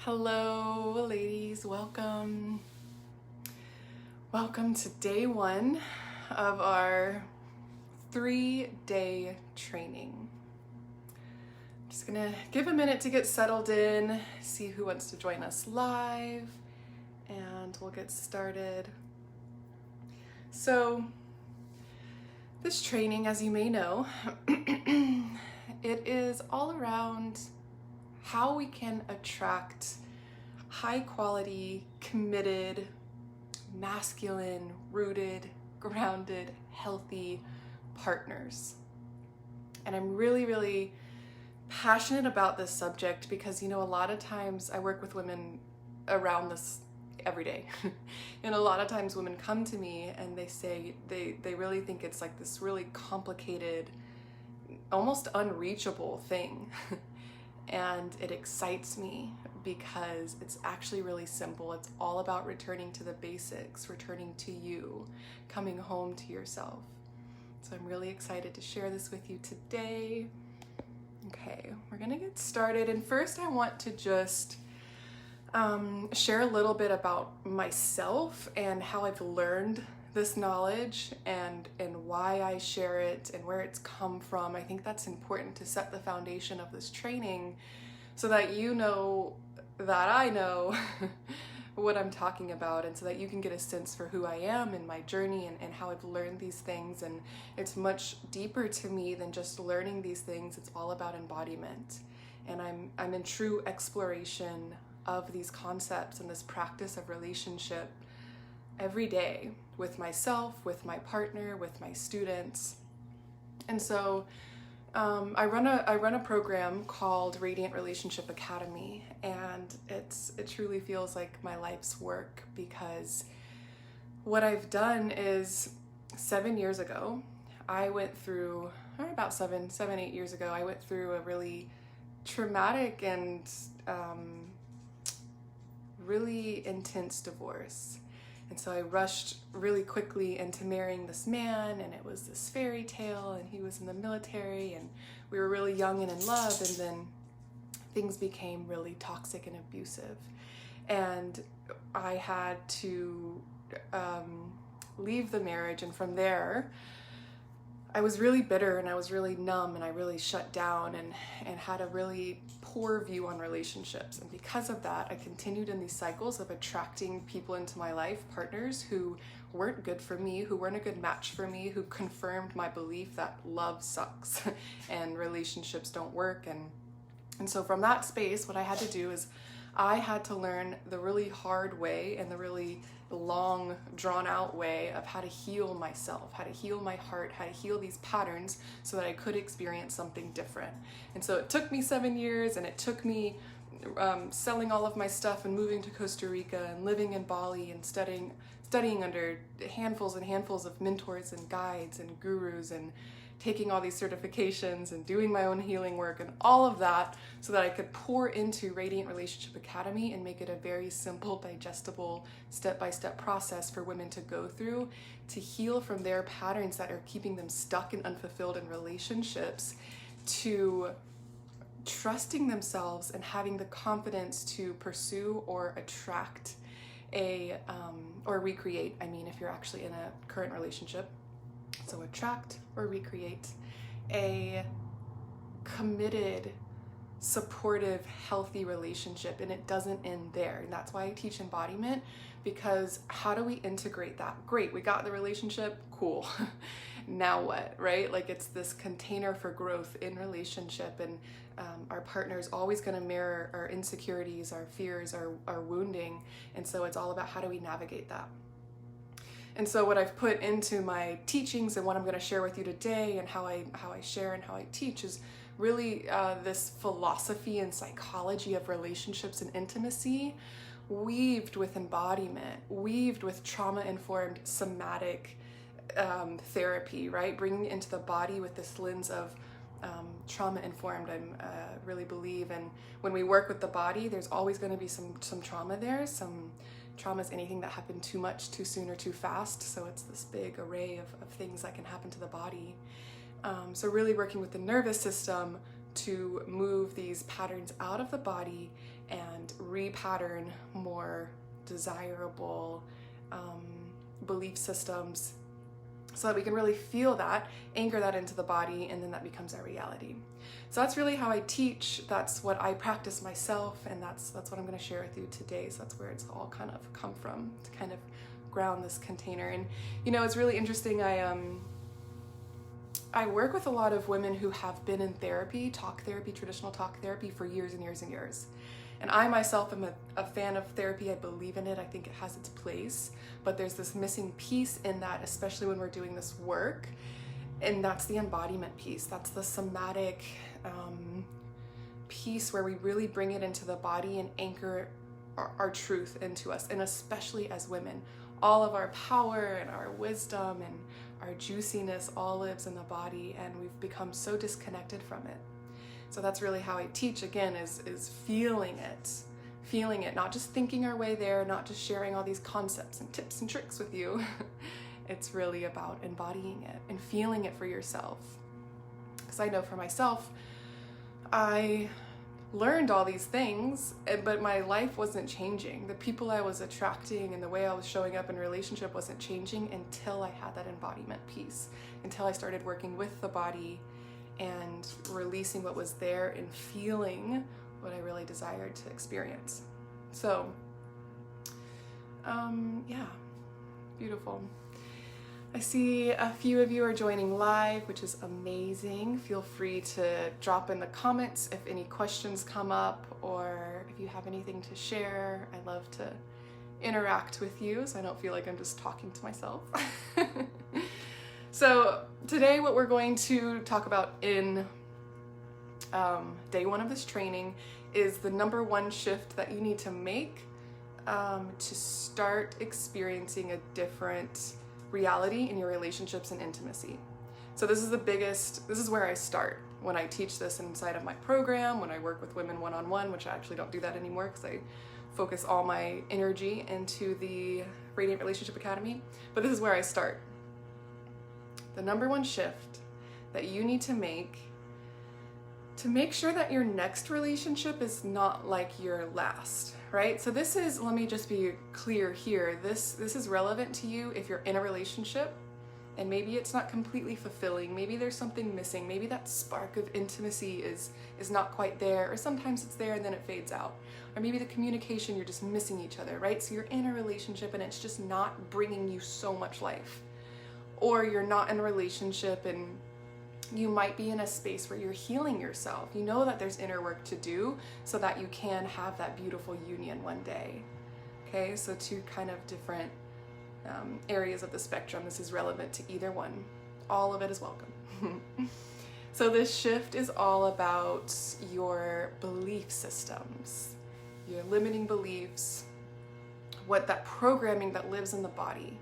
Hello, ladies. Welcome. Welcome to day one of our 3-day training. I'm just gonna give a minute to get settled in, see who wants to join us live, and we'll get started. So, this training, as you may know, it is all around how we can attract high quality, committed, masculine, rooted, grounded, healthy partners. And I'm really passionate about this subject because, a lot of times I work with women around this every day. And a lot of times women come to me and they say they really think it's like this really complicated, almost unreachable thing. And it excites me because it's actually really simple. It's all about returning to the basics, returning to you, coming home to yourself. So I'm really excited to share this with you today. Okay, we're gonna get started. And first I want to just share a little bit about myself and how I've learned this knowledge and why I share it and where it's come from. I think that's important to set the foundation of this training so that you know that I know what I'm talking about, and so that you can get a sense for who I am and my journey and how I've learned these things. And it's much deeper to me than just learning these things. It's all about embodiment. And I'm in true exploration of these concepts and this practice of relationship every day with myself, with my partner, with my students. And so I run a program called Radiant Relationship Academy, and it truly feels like my life's work, because what I've done is 7 years ago, I went through, or about 8 years ago, I went through a really traumatic and really intense divorce. And so I rushed really quickly into marrying this man, and it was this fairy tale, and he was in the military, and we were really young and in love, and then things became really toxic and abusive. And I had to leave the marriage, and from there, I was really bitter and I was really numb and I really shut down and had a really poor view on relationships. And because of that, I continued in these cycles of attracting people into my life, partners who weren't good for me, who weren't a good match for me, who confirmed my belief that love sucks and relationships don't work. And so from that space, what I had to do is I had to learn the really hard way and the really long, drawn-out way of how to heal myself, how to heal my heart, how to heal these patterns so that I could experience something different. And so it took me 7 years, and it took me selling all of my stuff and moving to Costa Rica and living in Bali and studying under handfuls and handfuls of mentors and guides and gurus and taking all these certifications and doing my own healing work and all of that so that I could pour into Radiant Relationship Academy and make it a very simple, digestible, step-by-step process for women to go through to heal from their patterns that are keeping them stuck and unfulfilled in relationships, to trusting themselves and having the confidence to pursue or attract or recreate, if you're actually in a current relationship. So attract or recreate a committed, supportive, healthy relationship. And it doesn't end there. And that's why I teach embodiment, because how do we integrate that? Great, we got the relationship, cool. Now what, right? Like, it's this container for growth in relationship, and our partner is always going to mirror our insecurities, our fears, our wounding. And so it's all about how do we navigate that. And so what I've put into my teachings and what I'm going to share with you today, and how I share and how I teach, is really this philosophy and psychology of relationships and intimacy, weaved with embodiment, weaved with trauma-informed somatic therapy, right? Bringing it into the body with this lens of trauma-informed, I really believe. And when we work with the body, there's always going to be some trauma there. Some trauma is anything that happened too much, too soon, or too fast. So it's this big array of things that can happen to the body. So really working with the nervous system to move these patterns out of the body and repattern more desirable belief systems so that we can really feel that, anchor that into the body, and then that becomes our reality. So that's really how I teach. That's what I practice myself, and that's what I'm going to share with you today. So that's where it's all kind of come from, to kind of ground this container. And you know, it's really interesting. I work with a lot of women who have been in therapy, talk therapy, traditional talk therapy, for years and years and years. And I myself am a fan of therapy. I believe in it. I think it has its place. But there's this missing piece in that, especially when we're doing this work. And that's the embodiment piece. That's the somatic piece where we really bring it into the body and anchor our truth into us. And especially as women, all of our power and our wisdom and our juiciness all lives in the body, and we've become so disconnected from it. So that's really how I teach, again, is feeling it, not just thinking our way there, not just sharing all these concepts and tips and tricks with you. It's really about embodying it and feeling it for yourself. Because I know for myself, I learned all these things, but my life wasn't changing. The people I was attracting and the way I was showing up in a relationship wasn't changing until I had that embodiment piece, until I started working with the body and releasing what was there and feeling what I really desired to experience. So, yeah, beautiful. I see a few of you are joining live, which is amazing. Feel free to drop in the comments if any questions come up, or if you have anything to share. I love to interact with you, so I don't feel like I'm just talking to myself. So today what we're going to talk about in day one of this training is the number one shift that you need to make to start experiencing a different reality in your relationships and intimacy. So this is where I start when I teach this inside of my program, when I work with women one-on-one, which I actually don't do that anymore because I focus all my energy into the Radiant Relationship Academy. But this is where I start. The number one shift that you need to make sure that your next relationship is not like your last, right? So this is, let me just be clear here, this is relevant to you if you're in a relationship and maybe it's not completely fulfilling, maybe there's something missing, maybe that spark of intimacy is not quite there, or sometimes it's there and then it fades out, or maybe the communication, you're just missing each other, right? So you're in a relationship and it's just not bringing you so much life. Or you're not in a relationship and you might be in a space where you're healing yourself. You know that there's inner work to do so that you can have that beautiful union one day. Okay, so two kind of different areas of the spectrum. This is relevant to either one. All of it is welcome. So this shift is all about your belief systems, your limiting beliefs, what that programming that lives in the body.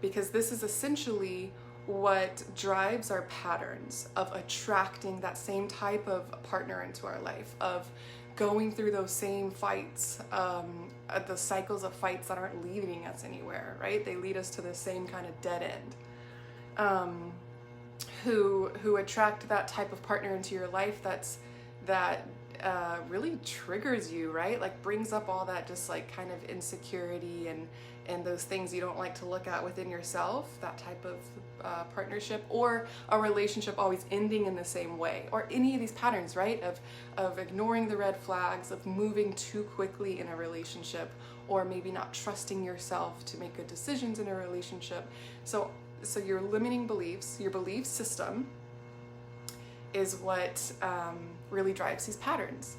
Because this is essentially what drives our patterns of attracting that same type of partner into our life, of going through those same fights, the cycles of fights that aren't leading us anywhere, right? They lead us to the same kind of dead end. Who attract that type of partner into your life that really triggers you, right? Like brings up all that just like kind of insecurity and those things you don't like to look at within yourself, that type of partnership, or a relationship always ending in the same way, or any of these patterns, right? Of ignoring the red flags, of moving too quickly in a relationship, or maybe not trusting yourself to make good decisions in a relationship. So your limiting beliefs, your belief system is what really drives these patterns.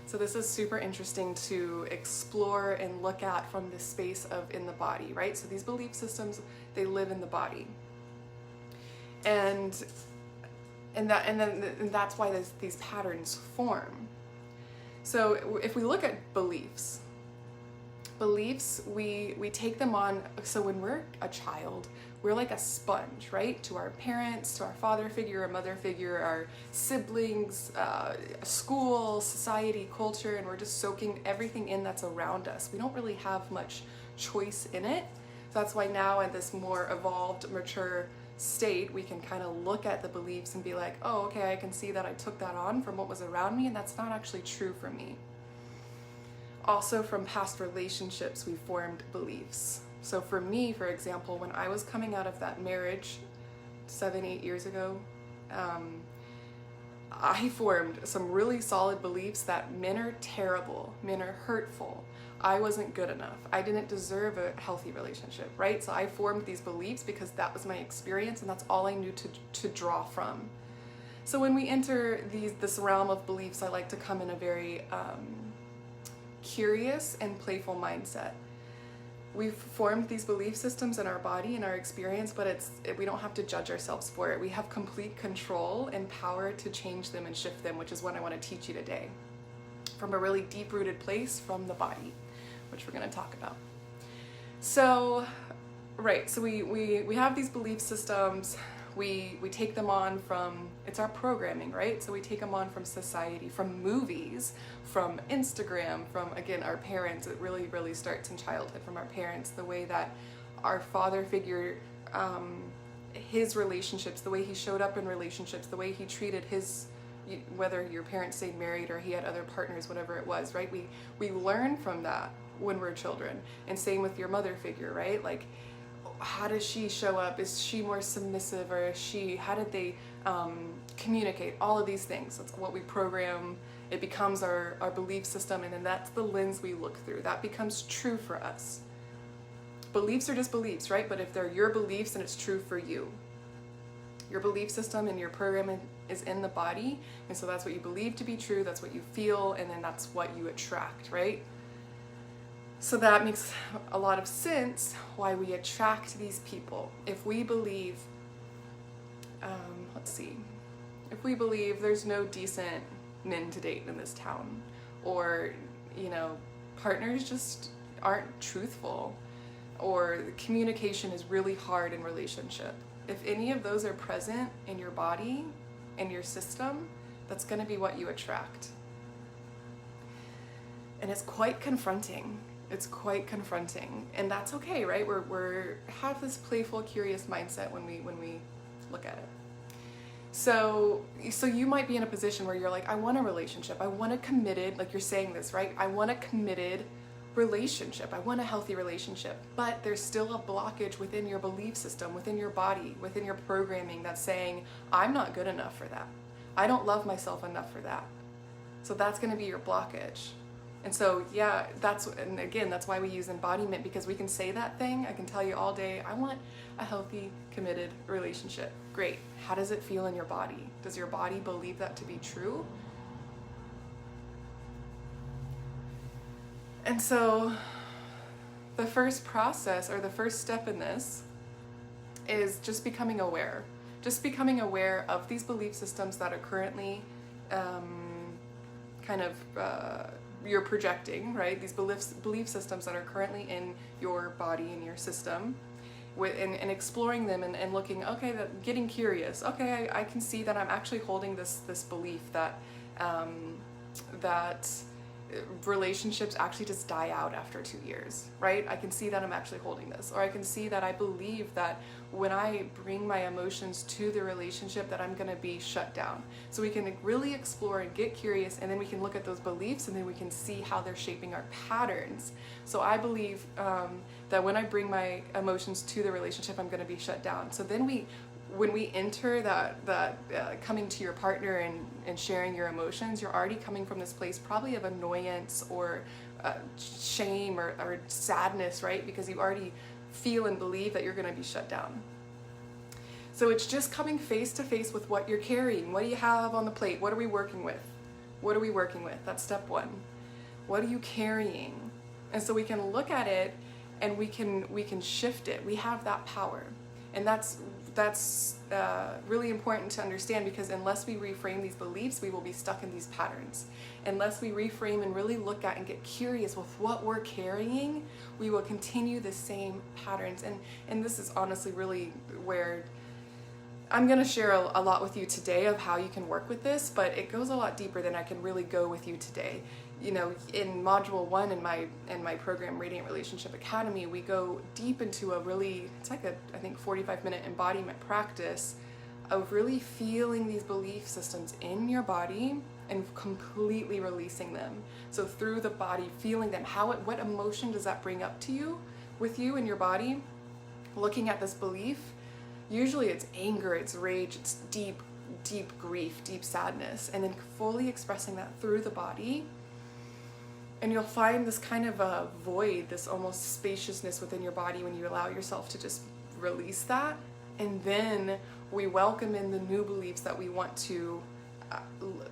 So this is super interesting to explore and look at from the space of in the body, right? So these belief systems, they live in the body. And that's why these patterns form. So if we look at beliefs, we take them on. So when we're a child, we're like a sponge, right? To our parents, to our father figure, our mother figure, our siblings, school, society, culture, and we're just soaking everything in that's around us. We don't really have much choice in it. So that's why now at this more evolved, mature state, we can kind of look at the beliefs and be like, oh, okay, I can see that I took that on from what was around me, and that's not actually true for me. also from past relationships, we formed beliefs. So for me, for example, when I was coming out of that marriage 7-8 years ago, I formed some really solid beliefs that men are terrible, men are hurtful, I wasn't good enough, I didn't deserve a healthy relationship, right? So I formed these beliefs because that was my experience and that's all I knew to draw from. So when we enter this realm of beliefs, I like to come in a very curious and playful mindset. We've formed these belief systems in our body, in our experience, but we don't have to judge ourselves for it. We have complete control and power to change them and shift them, which is what I want to teach you today. From a really deep-rooted place from the body, which we're going to talk about. So, right, so we have these belief systems. We take them on from, it's our programming, right? So we take them on from society, from movies, from Instagram, from, again, our parents. It really, really starts in childhood, from our parents, the way that our father figure, his relationships, the way he showed up in relationships, the way he treated his, whether your parents stayed married or he had other partners, whatever it was, right? We learn from that when we're children. And same with your mother figure, right? Like, how does she show up? Is she more submissive, or is she, how did they communicate? All of these things, that's what we program. It becomes our belief system, and then that's the lens we look through. That becomes true for us. Beliefs are just beliefs, right? But if they're your beliefs, then it's true for you. Your belief system and your programming is in the body, and so that's what you believe to be true, that's what you feel, and then that's what you attract, right? So that makes a lot of sense why we attract these people. If we believe, if we believe there's no decent men to date in this town, or, partners just aren't truthful, or communication is really hard in relationship. If any of those are present in your body, in your system, that's going to be what you attract. And it's quite confronting. It's quite confronting, and that's okay, right? We're have this playful, curious mindset when we look at it. So you might be in a position where you're like, I want a relationship. I want a committed, like you're saying this, right? I want a committed relationship. I want a healthy relationship. But there's still a blockage within your belief system, within your body, within your programming that's saying, I'm not good enough for that. I don't love myself enough for that. So that's going to be your blockage. And so, yeah, that's why we use embodiment, because we can say that thing. I can tell you all day, I want a healthy, committed relationship. Great. How does it feel in your body? Does your body believe that to be true? And so the first process, or the first step in this, is just becoming aware. Just becoming aware of these belief systems that are currently you're projecting, right? These belief systems that are currently in your body, in your system, and exploring them and looking, okay, getting curious. Okay, I can see that I'm actually holding this belief that that relationships actually just die out after 2 years, right? I can see that I'm actually holding this. Or I can see that I believe that when I bring my emotions to the relationship that I'm going to be shut down. So we can really explore and get curious, and then we can look at those beliefs, and then we can see how they're shaping our patterns. So I believe that when I bring my emotions to the relationship, I'm going to be shut down. So then when we enter that coming to your partner and sharing your emotions, you're already coming from this place probably of annoyance or shame or sadness, right? Because you already feel and believe that you're going to be shut down. So it's just coming face to face with what you're carrying. What do you have on the plate? What are we working with? What are we working with? That's step one. What are you carrying? And so we can look at it and we can shift it. We have that power. And that's really important to understand, because unless we reframe these beliefs, we will be stuck in these patterns. Unless we reframe and really look at and get curious with what we're carrying, we will continue the same patterns. And this is honestly really where I'm going to share a lot with you today of how you can work with this, but it goes a lot deeper than I can really go with you today. In module 1 in my program, Radiant Relationship Academy, we go deep into it's like I think 45-minute embodiment practice of really feeling these belief systems in your body and completely releasing them. So through the body, feeling them, what emotion does that bring up to you, with you in your body? Looking at this belief, usually it's anger, it's rage, it's deep grief, deep sadness, and then fully expressing that through the body. And you'll find this kind of a void, this almost spaciousness within your body when you allow yourself to just release that. And then we welcome in the new beliefs that we want to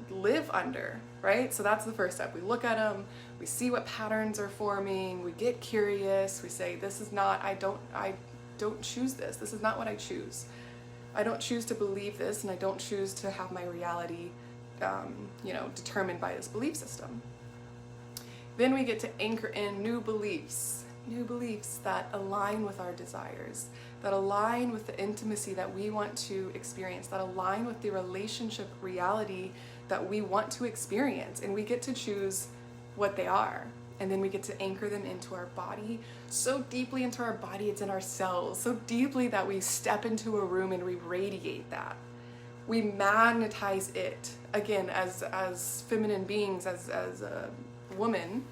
live under, right? So that's the first step. We look at them, we see what patterns are forming, we get curious, we say, this is not, I don't choose this. This is not what I choose. I don't choose to believe this, and I don't choose to have my reality, determined by this belief system. Then we get to anchor in new beliefs that align with our desires, that align with the intimacy that we want to experience, that align with the relationship reality that we want to experience. And we get to choose what they are. And then we get to anchor them into our body, so deeply into our body, it's in our cells, so deeply that we step into a room and we radiate that. We magnetize it. Again, as feminine beings, as a woman,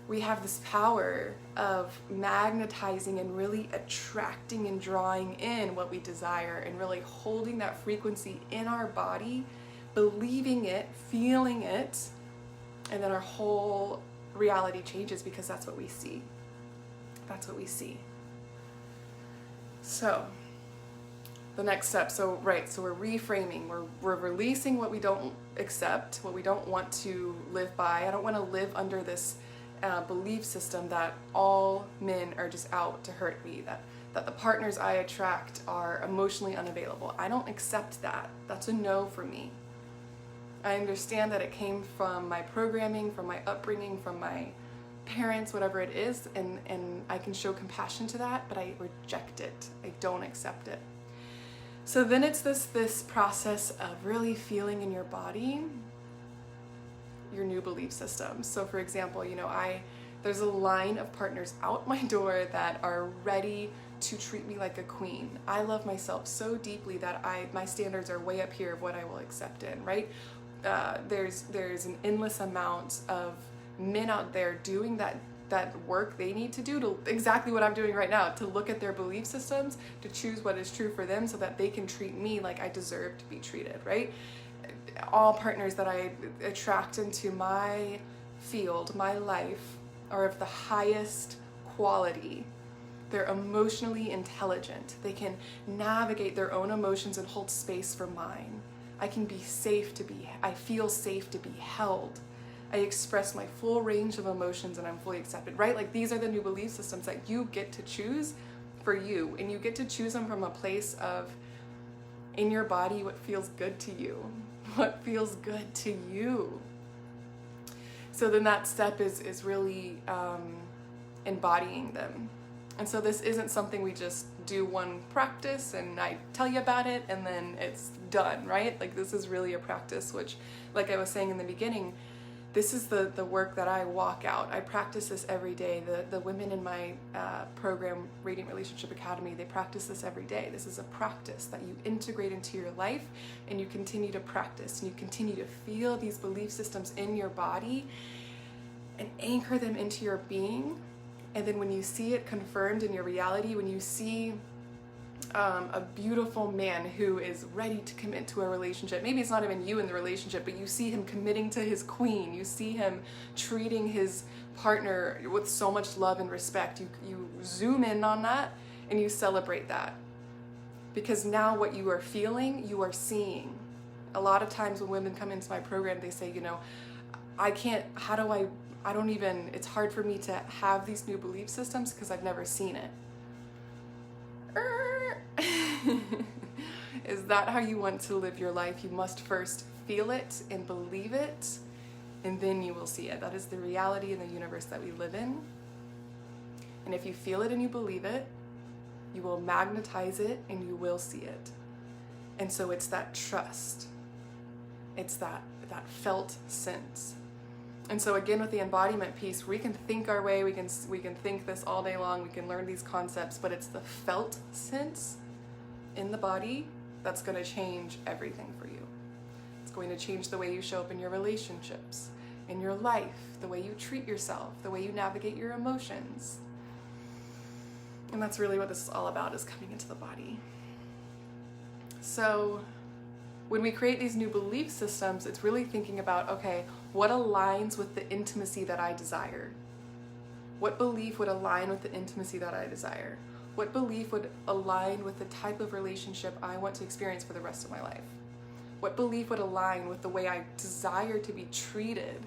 we have this power of magnetizing and really attracting and drawing in what we desire, and really holding that frequency in our body, believing it, feeling it, and then our whole reality changes, because that's what we see. That's what we see. So the next step, so we're reframing, we're releasing what we don't accept, what we don't want to live by. I don't want to live under this belief system that all men are just out to hurt me, that the partners I attract are emotionally unavailable. I don't accept that. That's a no for me. I understand that it came from my programming, from my upbringing, from my parents, whatever it is, and I can show compassion to that, but I reject it. I don't accept it. So then it's this process of really feeling in your body your new belief system. So for example, there's a line of partners out my door that are ready to treat me like a queen. I love myself so deeply that my standards are way up here of what I will accept in, right? There's an endless amount of men out there doing that work they need to do, to exactly what I'm doing right now, to look at their belief systems, to choose what is true for them so that they can treat me like I deserve to be treated, right? All partners that I attract into my field, my life, are of the highest quality. They're emotionally intelligent. They can navigate their own emotions and hold space for mine. I feel safe to be held. I express my full range of emotions and I'm fully accepted, right? Like, these are the new belief systems that you get to choose for you, and you get to choose them from a place of, in your body, what feels good to you. What feels good to you. So then that step is really embodying them. And so this isn't something we just do one practice and I tell you about it and then it's done, right? Like, this is really a practice, which, like I was saying in the beginning, this is the work that I walk out. I practice this every day. The women in my program, Radiant Relationship Academy, they practice this every day. This is a practice that you integrate into your life, and you continue to practice, and you continue to feel these belief systems in your body and anchor them into your being. And then when you see it confirmed in your reality, when you see a beautiful man who is ready to commit to a relationship, maybe it's not even you in the relationship, but you see him committing to his queen, you see him treating his partner with so much love and respect, you zoom in on that and you celebrate that. Because now what you are feeling, you are seeing. A lot of times when women come into my program, they say, it's hard for me to have these new belief systems because I've never seen it. Is that how you want to live your life? You must first feel it and believe it, and then you will see it. That is the reality in the universe that we live in. And if you feel it and you believe it, you will magnetize it and you will see it. And so it's that trust. It's that felt sense. And so again, with the embodiment piece, we can think our way, we can think this all day long, we can learn these concepts, but it's the felt sense in the body that's going to change everything for you. It's going to change the way you show up in your relationships, in your life, the way you treat yourself, the way you navigate your emotions. And that's really what this is all about, is coming into the body. So when we create these new belief systems, it's really thinking about, okay, what aligns with the intimacy that I desire? What belief would align with the intimacy that I desire? What belief would align with the type of relationship I want to experience for the rest of my life? What belief would align with the way I desire to be treated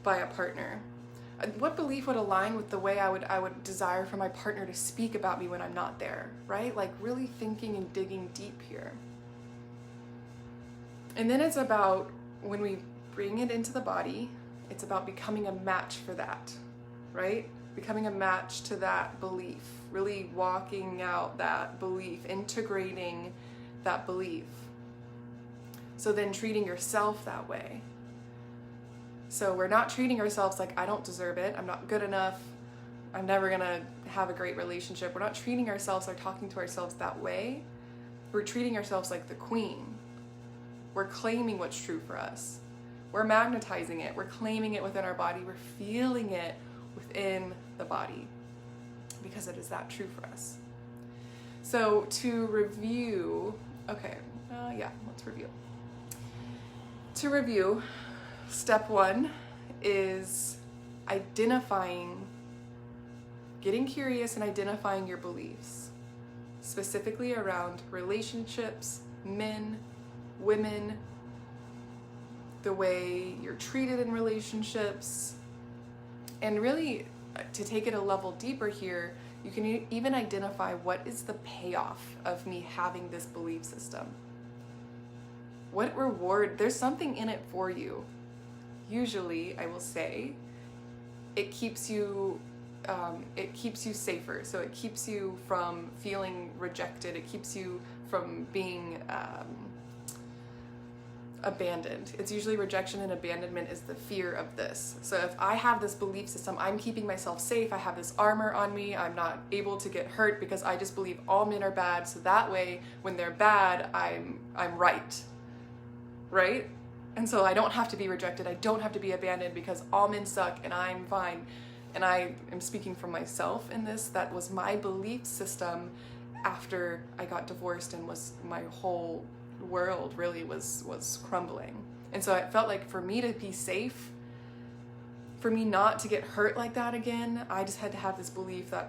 by a partner? What belief would align with the way I would desire for my partner to speak about me when I'm not there, right? Like really thinking and digging deep here. And then it's about, when we bring it into the body, it's about becoming a match for that, right? Becoming a match to that belief, really walking out that belief, integrating that belief. So then treating yourself that way. So we're not treating ourselves like, I don't deserve it, I'm not good enough, I'm never gonna have a great relationship. We're not treating ourselves or talking to ourselves that way. We're treating ourselves like the queen. We're claiming what's true for us. We're magnetizing it. We're claiming it within our body. We're feeling it within the body because it is that true for us. So to review, let's review. To review, step 1 is getting curious and identifying your beliefs, specifically around relationships, men, women, the way you're treated in relationships. And really, to take it a level deeper here, you can even identify, what is the payoff of me having this belief system? What reward? There's something in it for you. Usually, I will say, it keeps you safer. So it keeps you from feeling rejected. It keeps you from being abandoned. It's usually rejection and abandonment is the fear of this. So if I have this belief system, I'm keeping myself safe, I have this armor on me, I'm not able to get hurt because I just believe all men are bad, so that way when they're bad, I'm right? And so I don't have to be rejected, I don't have to be abandoned because all men suck and I'm fine. And I am speaking for myself in this. That was my belief system after I got divorced, and was my whole world really was crumbling. And so it felt like, for me to be safe, for me not to get hurt like that again, I just had to have this belief that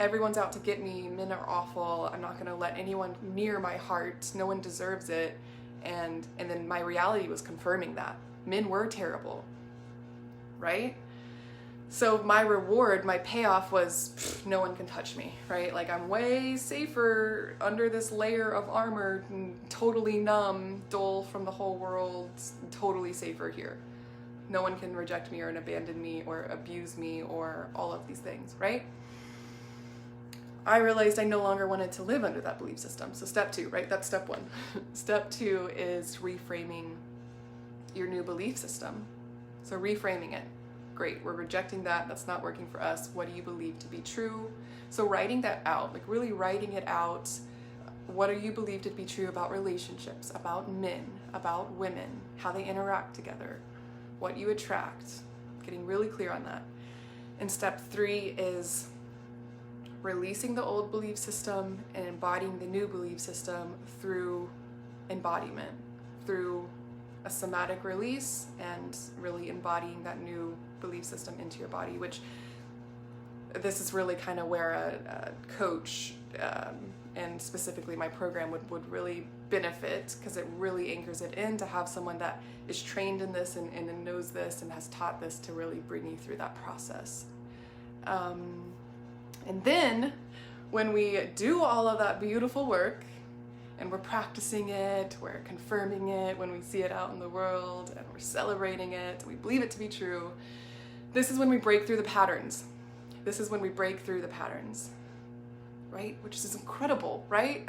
everyone's out to get me, men are awful, I'm not going to let anyone near my heart, no one deserves it. And then my reality was confirming that men were terrible, right? So my reward, my payoff was, no one can touch me, right? Like, I'm way safer under this layer of armor, totally numb, dull from the whole world, totally safer here. No one can reject me or abandon me or abuse me or all of these things, right? I realized I no longer wanted to live under that belief system. So step 2, right? That's step 1. Step 2 is reframing your new belief system. So reframing it. Great, we're rejecting that, that's not working for us. What do you believe to be true? So writing that out, like really writing it out. What do you believe to be true about relationships, about men, about women, how they interact together, what you attract, getting really clear on that. And step 3 is releasing the old belief system and embodying the new belief system through embodiment, through a somatic release, and really embodying that new belief system into your body, which this is really kind of where a coach and specifically my program would really benefit, because it really anchors it in to have someone that is trained in this and knows this and has taught this to really bring you through that process. And then when we do all of that beautiful work and we're practicing it, we're confirming it when we see it out in the world, and we're celebrating it, we believe it to be true, this is when we break through the patterns. This is when we break through the patterns, right? Which is incredible, right?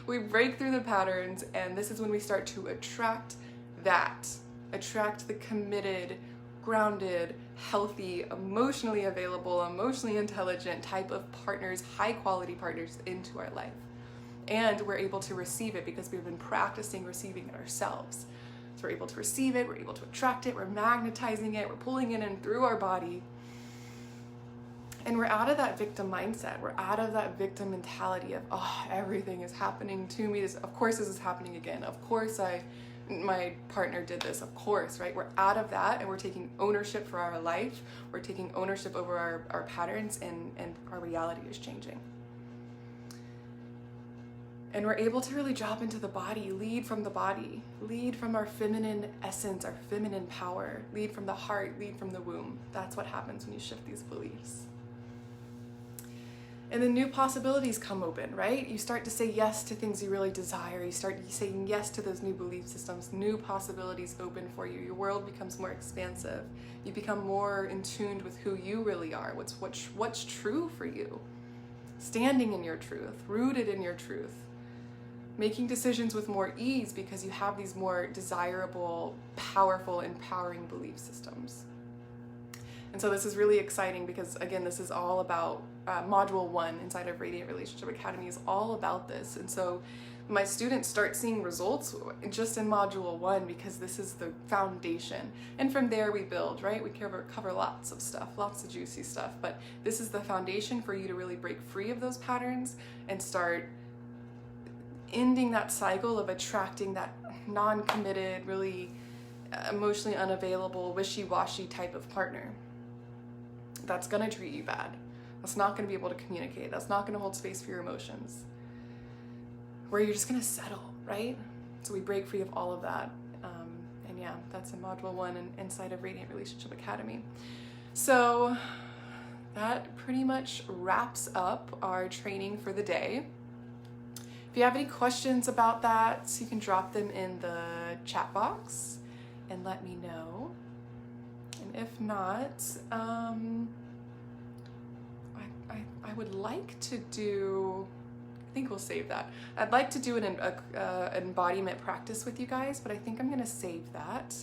We break through the patterns, and this is when we start to attract the committed, grounded, healthy, emotionally available, emotionally intelligent type of partners, high quality partners into our life. And we're able to receive it because we've been practicing receiving it ourselves. So we're able to receive it, we're able to attract it, we're magnetizing it, we're pulling it in through our body. And we're out of that victim mindset. We're out of that victim mentality of, oh, everything is happening to me. Of course this is happening again. Of course my partner did this, of course, right? We're out of that and we're taking ownership for our life. We're taking ownership over our patterns, and our reality is changing. And we're able to really drop into the body, lead from the body, lead from our feminine essence, our feminine power, lead from the heart, lead from the womb. That's what happens when you shift these beliefs. And then new possibilities come open, right? You start to say yes to things you really desire. You start saying yes to those new belief systems. New possibilities open for you. Your world becomes more expansive. You become more in tune with who you really are, what's true for you. Standing in your truth, rooted in your truth. Making decisions with more ease because you have these more desirable, powerful, empowering belief systems. And so this is really exciting because, again, this is all about Module 1 inside of Radiant Relationship Academy is all about this. And so my students start seeing results just in Module 1 because this is the foundation. And from there we build, right? We cover lots of stuff, lots of juicy stuff. But this is the foundation for you to really break free of those patterns and start ending that cycle of attracting that non-committed, really emotionally unavailable, wishy-washy type of partner that's gonna treat you bad. That's not gonna be able to communicate. That's not gonna hold space for your emotions. Where you're just gonna settle, right? So we break free of all of that. And yeah, that's in Module 1 and inside of Radiant Relationship Academy. So that pretty much wraps up our training for the day. If you have any questions about that, you can drop them in the chat box and let me know. And if not, I would like to do, I think we'll save that. I'd like to do an embodiment practice with you guys, but I think I'm gonna save that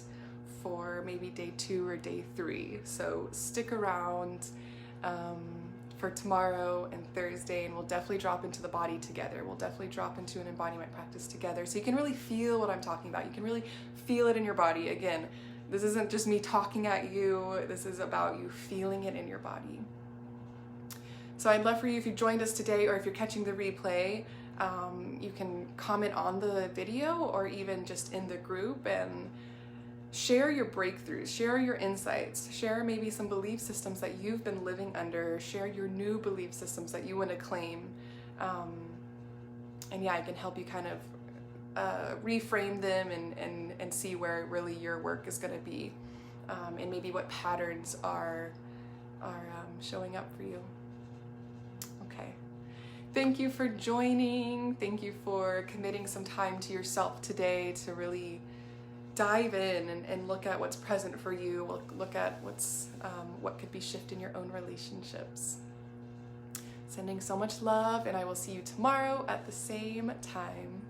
for maybe day 2 or day 3. So stick around for tomorrow and Thursday, and we'll definitely drop into the body together. We'll definitely drop into an embodiment practice together so you can really feel what I'm talking about. You can really feel it in your body. Again, this isn't just me talking at you. This is about you feeling it in your body. So I'd love for you, if you joined us today or if you're catching the replay, you can comment on the video or even just in the group and share your breakthroughs, share your insights, share maybe some belief systems that you've been living under, share your new belief systems that you want to claim. And yeah, I can help you kind of reframe them and see where really your work is going to be, and maybe what patterns are showing up for you. Okay. Thank you for joining. Thank you for committing some time to yourself today to really dive in and look at what's present for you. Look at what could be shifting your own relationships. Sending so much love, and I will see you tomorrow at the same time.